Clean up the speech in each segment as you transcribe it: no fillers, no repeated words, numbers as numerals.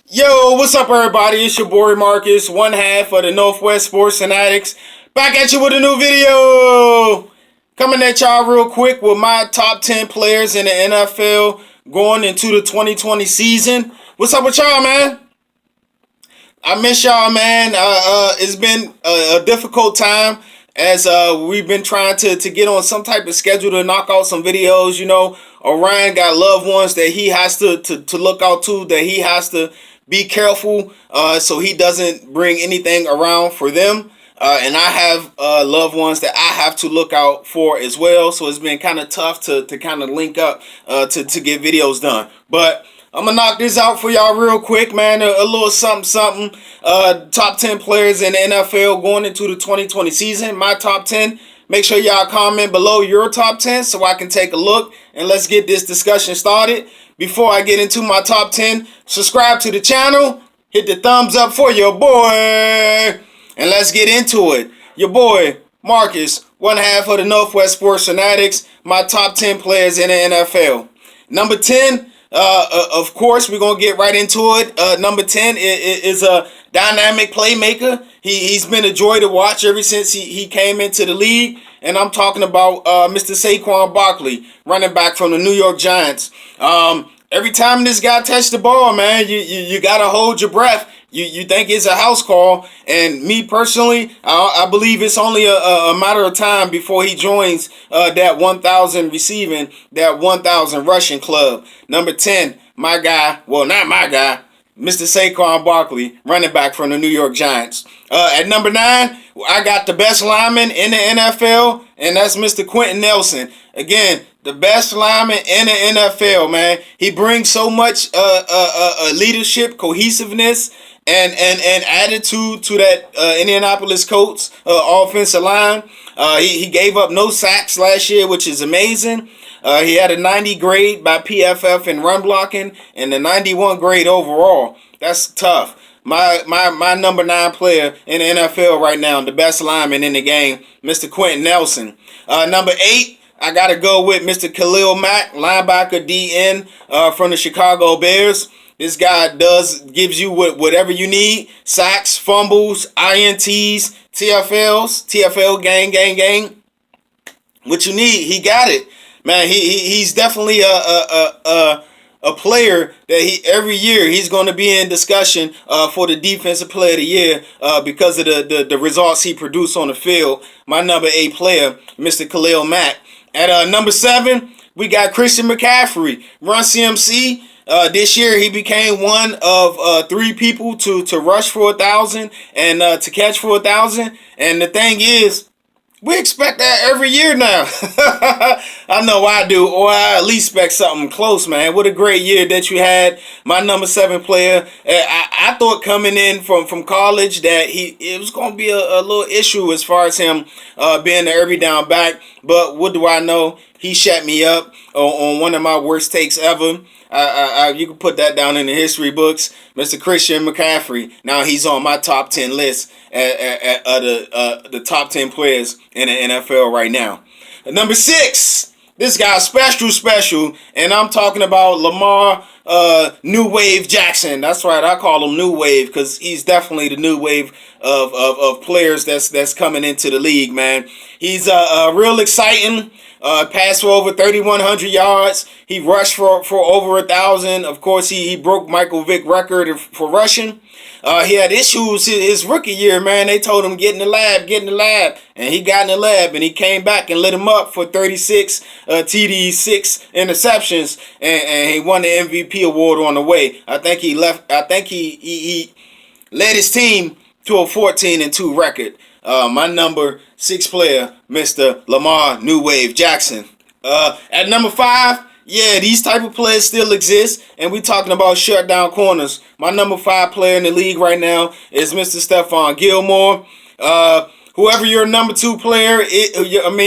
Yo, what's up, everybody? It's your boy Marcus, one half of the Northwest Sports Fanatics, back at you with a new video. Coming at y'all real quick with my top 10 players in the NFL going into the 2020 season. What's up with y'all, man? I miss y'all, man. It's been a difficult time as we've been trying to get on some type of schedule to knock out some videos. You know, Orion got loved ones that he has to look out to, that he has to be careful so he doesn't bring anything around for them. And I have loved ones that I have to look out for as well. So it's been kind of tough to kind of link up to get videos done. But I'm going to knock this out for y'all real quick, man. A little something. Top 10 players in the NFL going into the 2020 season. My top 10. Make sure y'all comment below your top 10 so I can take a look. And let's get this discussion started. Before I get into my top 10, subscribe to the channel. Hit the thumbs up for your boy. And let's get into it. Your boy, Marcus, one half of the Northwest Sports Fanatics. My top 10 players in the NFL. Number 10, of course, we're going to get right into it. Number 10 is a dynamic playmaker. He's been a joy to watch ever since he came into the league. And I'm talking about Mr. Saquon Barkley, running back from the New York Giants. Every time this guy touched the ball, man, you got to hold your breath. You think it's a house call. And me personally, I believe it's only a matter of time before he joins that 1,000 receiving, that 1,000 rushing club. Number 10, my guy, well, not my guy, Mr. Saquon Barkley, running back from the New York Giants. At number 9, I got the best lineman in the NFL, and that's Mr. Quentin Nelson. Again, the best lineman in the NFL, man. He brings so much leadership, cohesiveness, and attitude to that Indianapolis Colts offensive line. He gave up no sacks last year, which is amazing. He had a 90 grade by PFF in run blocking and a 91 grade overall. That's tough. My number 9 player in the NFL right now, the best lineman in the game, Mr. Quentin Nelson. Number 8, I got to go with Mr. Khalil Mack, linebacker DN from the Chicago Bears. This guy gives you whatever you need. Sacks, fumbles, INTs, TFLs, TFL gang. What you need, he got it. Man, he's definitely a player that every year he's going to be in discussion for the Defensive Player of the Year because of the results he produced on the field. My number 8 player, Mr. Khalil Mack. At number 7, we got Christian McCaffrey, Run CMC. This year he became one of 3 people to rush for 1,000 and to catch for 1,000. And the thing is, we expect that every year now. I know I do, or I at least expect something close, man. What a great year that you had. My number 7 player. I thought coming in from college that it was going to be a little issue as far as him being the every down back. But what do I know? He shut me up on one of my worst takes ever. You can put that down in the history books. Mr. Christian McCaffrey. Now he's on my top 10 list at the top 10 players in the NFL right now. Number 6, this guy's special, and I'm talking about Lamar New Wave Jackson. That's right, I call him New Wave because he's definitely the new wave of players that's coming into the league, man. He's real exciting. Passed for over 3,100 yards. He rushed for over 1,000. Of course, he broke Michael Vick record for rushing. He had issues his rookie year, man. They told him, get in the lab. And he got in the lab, and he came back and lit him up for 36 TDs, 6 interceptions, and he won the MVP award on the way. I think he led his team to a 14-2 record. My number 6 player, Mr. Lamar New Wave Jackson. At number 5, yeah, these type of players still exist, and we talking about shutdown corners. My number 5 player in the league right now is Mr. Stephon Gilmore. Whoever your number 2 player,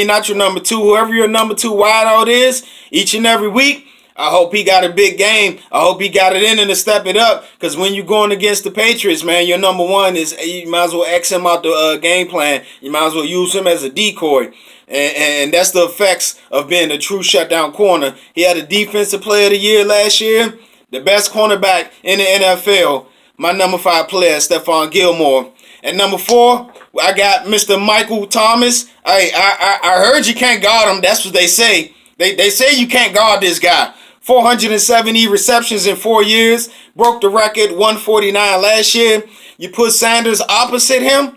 not your number 2, whoever your number 2 wideout is, each and every week, I hope he got a big game. I hope he got it in and to step it up. Because when you're going against the Patriots, man, your number 1 is, you might as well X him out the game plan. You might as well use him as a decoy. And that's the effects of being a true shutdown corner. He had a Defensive Player of the Year last year. The best cornerback in the NFL. my number 5 player, Stephon Gilmore. At number 4, I got Mr. Michael Thomas. I heard you can't guard him. That's what they say. They say you can't guard this guy. 470 receptions in 4 years. Broke the record, 149 last year. You put Sanders opposite him,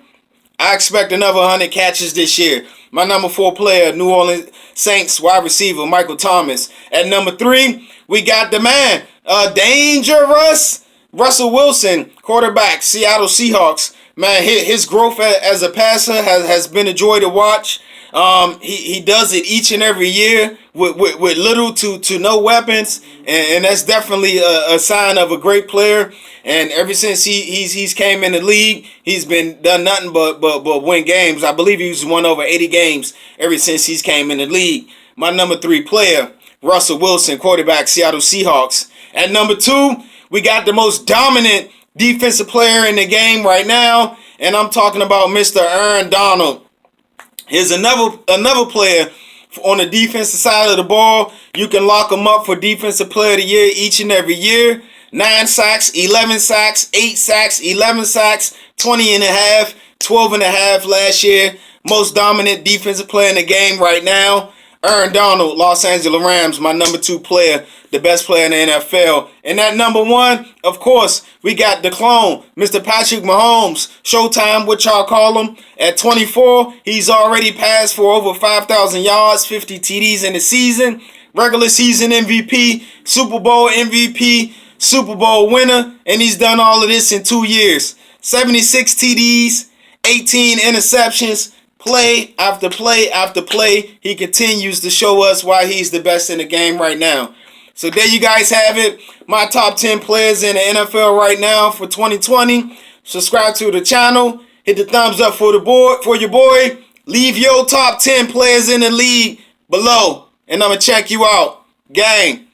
I expect another 100 catches this year. My number 4 player, New Orleans Saints wide receiver, Michael Thomas. At number 3, we got the man, dangerous Russell Wilson, quarterback, Seattle Seahawks. Man, his growth as a passer has been a joy to watch. He does it each and every year with little to no weapons, and that's definitely a sign of a great player. And ever since he's came in the league, he's been done nothing but win games. I believe he's won over 80 games ever since he's came in the league. My number 3 player, Russell Wilson, quarterback, Seattle Seahawks. At number 2, we got the most dominant defensive player in the game right now, and I'm talking about Mr. Aaron Donald. Here's another player on the defensive side of the ball. You can lock him up for Defensive Player of the Year each and every year. 9 sacks, 11 sacks, 8 sacks, 11 sacks, 20 and a half, 12 and a half last year. Most dominant defensive player in the game right now. Aaron Donald, Los Angeles Rams, my number 2 player, the best player in the NFL. And at number 1, of course, we got the clone, Mr. Patrick Mahomes, Showtime, what y'all call him. At 24, he's already passed for over 5,000 yards, 50 TDs in the season. Regular season MVP, Super Bowl MVP, Super Bowl winner, and he's done all of this in 2 years. 76 TDs, 18 interceptions. Play after play after play, he continues to show us why he's the best in the game right now. So there you guys have it. My top 10 players in the NFL right now for 2020. Subscribe to the channel. Hit the thumbs up for your boy. Leave your top 10 players in the league below, and I'm going to check you out. Gang.